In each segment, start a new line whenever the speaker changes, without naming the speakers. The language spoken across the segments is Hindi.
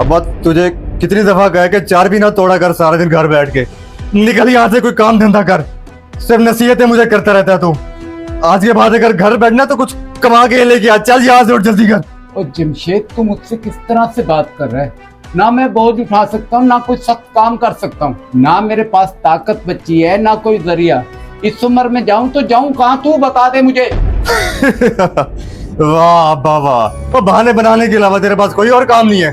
अब तुझे कितनी दफा कहा कि चार भी ना तोड़ा कर सारा दिन घर बैठ के। निकल यहाँ से, कोई काम धंधा कर। सिर्फ नसीहतें मुझे करता रहता है तू। आज के बाद अगर घर बैठना तो कुछ कमा के लेके आ। चल यहाँ से, उठ जल्दी कर।
और जमशेद, तू मुझसे किस तरह से बात कर रहा है? ना मैं बोझ उठा सकता हूँ, ना कोई सख्त काम कर सकता हूँ, ना मेरे पास ताकत बची है, ना कोई जरिया। इस उम्र में जाऊं तो जाऊं कहाँ, तू बता दे मुझे।
वाह अब्बा वाह, वो बहाने बनाने के अलावा तेरे पास कोई और काम नहीं है।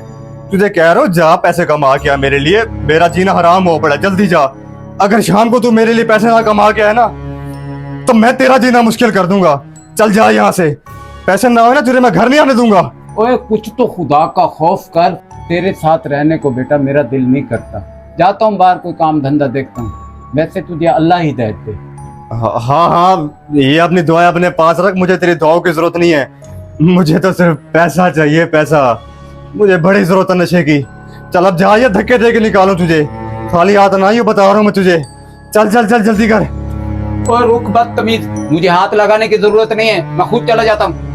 तुझे कह रहा हूँ जा पैसे कमा के आ मेरे लिए। मेरा जीना हराम हो पड़ा, जल्दी जा। अगर शाम को तू मेरे लिए पैसे ना कमा के आए ना तो मैं तेरा जीना मुश्किल कर दूंगा। चल जा यहाँ से। पैसे ना हो ना तुझे मैं घर नहीं आने दूंगा।
ओए कुछ तो खुदा का खौफ कर। तेरे साथ रहने को बेटा मेरा दिल नहीं करता। जाता हूँ बाहर, कोई काम धंधा देखता हूँ। वैसे तुझे अल्लाह हिदायत दे।
हाँ हाँ, ये अपनी दुआएं अपने पास रख। मुझे तेरी दुआओं की जरूरत नहीं है। मुझे तो सिर्फ पैसा चाहिए, पैसा। मुझे बड़ी जरूरत है नशे की। चल अब जा, ये धक्के दे के निकालो तुझे। खाली हाथ ना ही बता रहा हूँ मैं तुझे। चल चल चल जल्दी कर।
और रुक बदतमीज, मुझे हाथ लगाने की जरूरत नहीं है, मैं खुद चला जाता हूँ।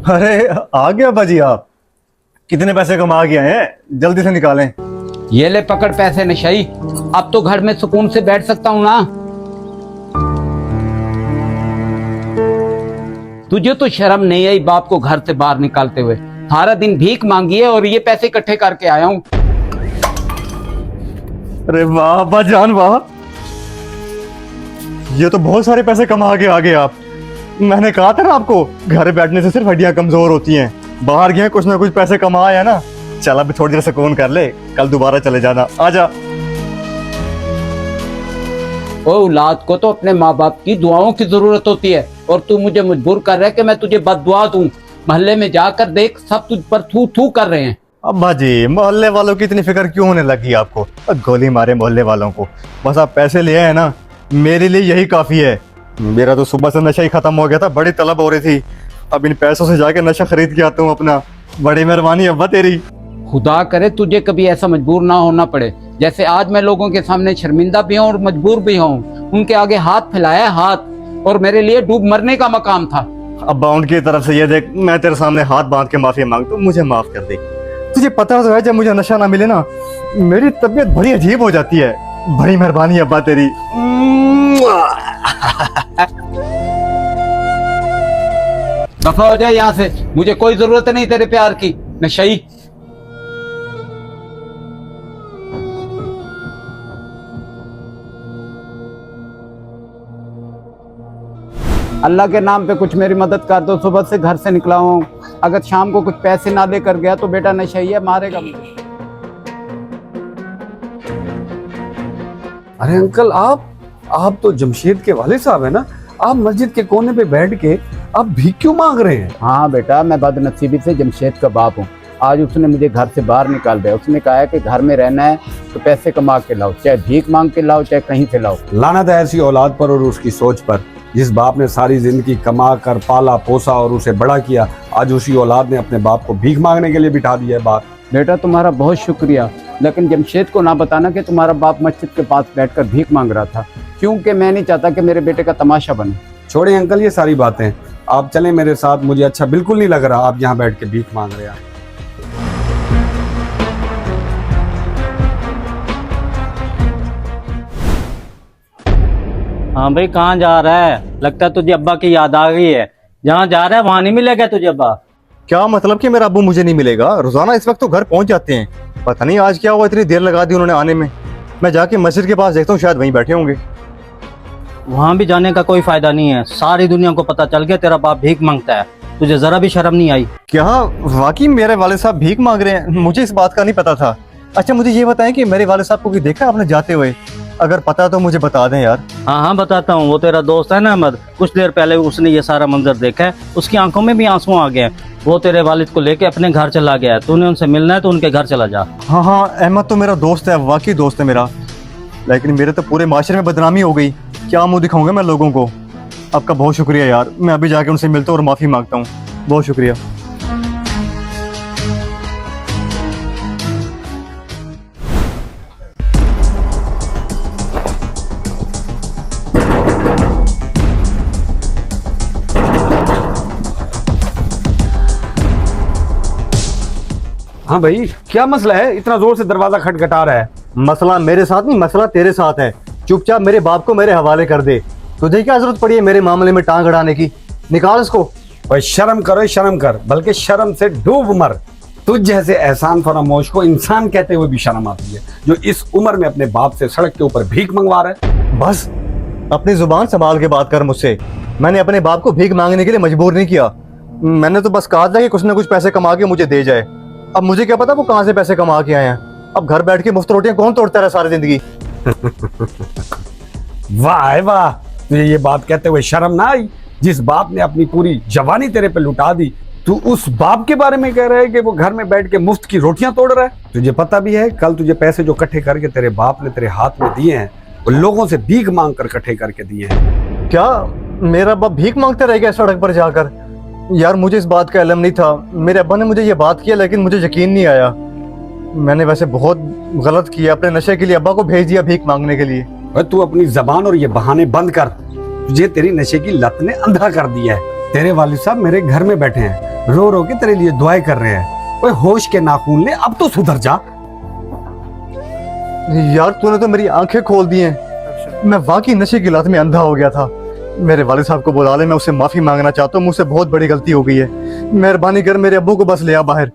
अरे आ गया बाजी आप। कितने पैसे कमा के आए हैं, जल्दी से निकालें।
ये ले पकड़ पैसे नशाई। अब तो घर में सुकून से बैठ सकता हूँ ना। तुझे तो शर्म नहीं आई बाप को घर से बाहर निकालते हुए? सारा दिन भीख मांगी है और ये पैसे इकट्ठे करके आया हूँ।
अरे वाह अब्बा जान वाह, ये तो बहुत सारे पैसे कमा के आ गए आप। मैंने कहा था ना आपको, घर बैठने से सिर्फ हड्डियां कमजोर होती हैं। बाहर गए कुछ ना कुछ पैसे कमाया ना। चल अब थोड़ी देर सुकून कर ले, कल दोबारा चले जाना। आजा।
ओ औलाद को तो अपने माँ बाप की दुआओं की जरूरत होती है और तू मुझे मजबूर कर रहा है कि मैं तुझे बददुआ दूं। मोहल्ले में जाकर देख, सब तुझ पर थू थू कर रहे हैं।
अब्बा जी, मोहल्ले वालों की इतनी फिक्र क्यों होने लगी आपको? गोली मारे मोहल्ले वालों को, बस आप पैसे ले आए ना, मेरे लिए यही काफी है। मेरा तो सुबह से नशा ही खत्म हो गया था, बड़ी तलब हो रही थी। अब इन पैसों से जाके नशा खरीद के आता हूँ अपना। बड़ी मेहरबानी अब्बा तेरी।
खुदा करे तुझे कभी ऐसा मजबूर ना होना पड़े जैसे आज मैं लोगों के सामने शर्मिंदा भी हूँ और मजबूर भी हूँ। उनके आगे हाथ फैलाया हाथ, और मेरे लिए डूब मरने का मकाम था।
अब्बा उनकी तरफ से ये देख, मैं तेरे सामने हाथ बांध के माफी मांगता हूँ, मुझे माफ कर दे। तुझे पता तो है जब मुझे नशा ना मिले ना मेरी तबीयत बड़ी अजीब हो जाती है। बड़ी मेहरबानी अब्बा तेरी।
दफा हो जाए यहाँ से, मुझे कोई जरूरत नहीं तेरे प्यार की नशई। अल्लाह के नाम पे कुछ मेरी मदद कर दो। सुबह से घर से निकला हूँ, अगर शाम को कुछ पैसे ना लेकर गया तो बेटा नशई है, मारेगा मुझे।
अरे अंकल, आप तो जमशेद के वाले साहब है ना? आप मस्जिद के कोने पे बैठ के आप भीख क्यों मांग रहे हैं?
हाँ बेटा, मैं बदनसीबी से जमशेद का बाप हूँ। आज उसने मुझे घर से बाहर निकाल दिया। उसने कहा है कि घर में रहना है तो पैसे कमा के लाओ, चाहे भीख मांग के लाओ चाहे कहीं से लाओ।
लानत है ऐसी औलाद पर और उसकी सोच पर, जिस बाप ने सारी जिंदगी कमा कर पाला पोसा और उसे बड़ा किया, आज उसी औलाद ने अपने बाप को भीख मांगने के लिए बिठा दिया है बाप।
बेटा तुम्हारा बहुत शुक्रिया, लेकिन जमशेद को ना बताना कि तुम्हारा बाप मस्जिद के पास बैठकर भीख मांग रहा था, क्योंकि मैं नहीं चाहता कि मेरे बेटे का तमाशा बने।
छोड़े अंकल ये सारी बातें, आप चलें मेरे साथ। मुझे अच्छा बिल्कुल नहीं लग रहा आप यहाँ बैठ के भीख मांग रहे हैं।
हाँ भाई, कहाँ जा रहा है? लगता है तुझे अब्बा की याद आ गई है। जहाँ जा रहा है वहां नहीं मिलेगा तुझे अब्बा।
क्या मतलब कि मेरा अब्बू मुझे नहीं मिलेगा? रोजाना इस वक्त तो घर पहुंच जाते हैं। पता नहीं आज क्या हुआ, इतनी देर लगा दी उन्होंने आने में। मैं जाके मस्जिद के पास देखता हूँ, शायद वहीं बैठे होंगे।
वहां भी जाने का कोई फायदा नहीं है, सारी दुनिया को पता चल गया तेरा बाप भीख मांगता है। तुझे जरा भी शर्म नहीं आई?
क्या वाकई मेरे वाले साहब भीख मांग रहे हैं? मुझे इस बात का नहीं पता था। अच्छा मुझे ये बताएं कि मेरे वाले साहब को भी देखा आपने जाते हुए? अगर पता तो मुझे बता दें यार।
हाँ हाँ बताता हूँ। वो तेरा दोस्त है ना अहमद, कुछ देर पहले उसने ये सारा मंजर देखा है, उसकी आंखों में भी आंसू आ गए हैं। वो तेरे वालिद को लेके अपने घर चला गया है। तूने उनसे मिलना है तो उनके घर चला जा।
हाँ हाँ, अहमद तो मेरा दोस्त है, वाकई दोस्त है मेरा, लेकिन मेरे तो पूरे माशरे में बदनामी हो गई। क्या मुंह दिखाऊंगा मैं लोगों को? आपका बहुत शुक्रिया यार, मैं अभी जाके उनसे मिलता हूँ और माफी मांगता हूँ। बहुत शुक्रिया।
हाँ भाई, क्या मसला है? इतना जोर से दरवाजा खटखटा रहा है।
मसला मेरे साथ नहीं, मसला तेरे साथ है। चुपचाप मेरे बाप को मेरे हवाले कर दे। तुझे क्या जरूरत पड़ी है मेरे मामले में टांग अड़ाने की? निकाल इसको।
भाई शर्म करो, शर्म कर, बल्कि शर्म से डूब मर। तुझ जैसे एहसान फरामोश को इंसान कहते हुए भी शर्म आती है, जो इस उम्र में अपने बाप से सड़क के ऊपर भीख मंगवा रहा है।
बस अपनी जुबान संभाल के बात कर मुझसे। मैंने अपने बाप को भीख मांगने के लिए मजबूर नहीं किया। मैंने तो बस कहा था कि कुछ ना कुछ पैसे कमा के मुझे दे जाए। अब मुझे क्या पता वो कहाँ से पैसे कमा के आए हैं। अब घर बैठ के मुफ्त रोटियां कौन तोड़ता रहा सारी जिंदगी?
वाह वाह, तुझे ये बात कहते हुए शर्म ना आई? जिस बाप ने अपनी पूरी जवानी तेरे पे लुटा दी, तू उस बाप के बारे में कह रहा है कि वो घर में बैठ के मुफ्त की रोटियां तोड़ रहा है। तुझे पता भी है कल तुझे पैसे जो इकट्ठे करके तेरे बाप ने तेरे हाथ में दिए हैं, वो लोगों से भीख मांग कर इकट्ठे करके दिए हैं।
क्या मेरा बाप भीख मांगते रह गया सड़क पर जाकर? यार मुझे इस बात का इल्म नहीं था। मेरे अब्बा ने मुझे ये बात किया लेकिन मुझे यकीन नहीं आया। मैंने वैसे बहुत गलत किया, अपने नशे के लिए अब्बा को भेज दिया भीख मांगने के लिए।
और तू अपनी जबान और ये बहाने बंद कर। तुझे तेरी नशे की लत ने अंधा कर दिया है। तेरे वालिद साहब मेरे घर में बैठे हैं, रो रो के तेरे लिए दुआएं कर रहे हैं। ओए होश के नाखून ले, अब तो सुधर जा।
यार तूने तो मेरी आंखें खोल दी हैं। मैं वाकई नशे की लत में अंधा हो गया था। मेरे वालिद साहब को बुला ले, मैं उससे माफी मांगना चाहता हूँ। मुझसे बहुत बड़ी गलती हो गई है। मेहरबानी कर मेरे अब्बू को बस ले आ बाहर।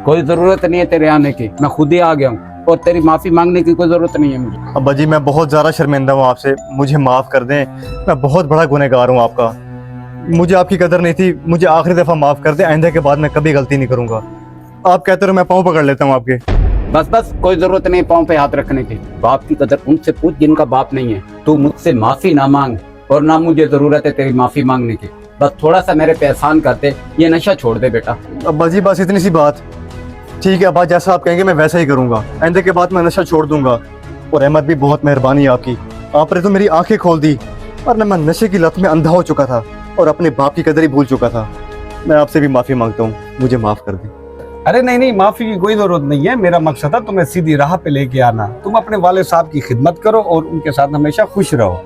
कोई जरूरत नहीं है तेरे आने की, मैं खुद ही आ गया हूँ और तेरी माफी मांगने की कोई जरूरत नहीं है मुझे।
अब्बा जी मैं बहुत ज़्यादा शर्मिंदा हूँ आपसे, मुझे माफ़ कर दें। मैं बहुत बड़ा गुनहगार हूँ आपका। मुझे आपकी कदर नहीं थी, मुझे आखिरी दफ़ा माफ़ कर दें। आइंदा के बाद मैं कभी गलती नहीं करूँगा। आप कहते रहो, मैं पाँव पकड़ लेता हूँ आपके।
बस बस, कोई जरूरत नहीं पाँव पे हाथ रखने की। बाप की कदर उनसे पूछ जिनका बाप नहीं है। तू मुझसे माफी ना मांग और ना मुझे जरूरत है तेरी माफी मांगने की। बस थोड़ा सा मेरे पे एहसान करते, ये नशा छोड़ दे बेटा।
अब्बा जी बस इतनी सी बात। ठीक है अब्बा, जैसा आप कहेंगे मैं वैसा ही करूँगा। आइंदा के बाद मैं नशा छोड़ दूंगा। और अहमद भी बहुत मेहरबानी आपकी, आपने तो मेरी आंखें खोल दी। वरना मैं नशे की लत में अंधा हो चुका था और अपने बाप की कदर ही भूल चुका था। मैं आपसे भी माफ़ी मांगता हूँ, मुझे माफ़ कर दें।
अरे नहीं नहीं, माफी की कोई जरूरत नहीं है। मेरा मकसद था तुम्हें सीधी राह पे लेके आना। तुम अपने वाले साहब की खिदमत करो और उनके साथ हमेशा खुश रहो।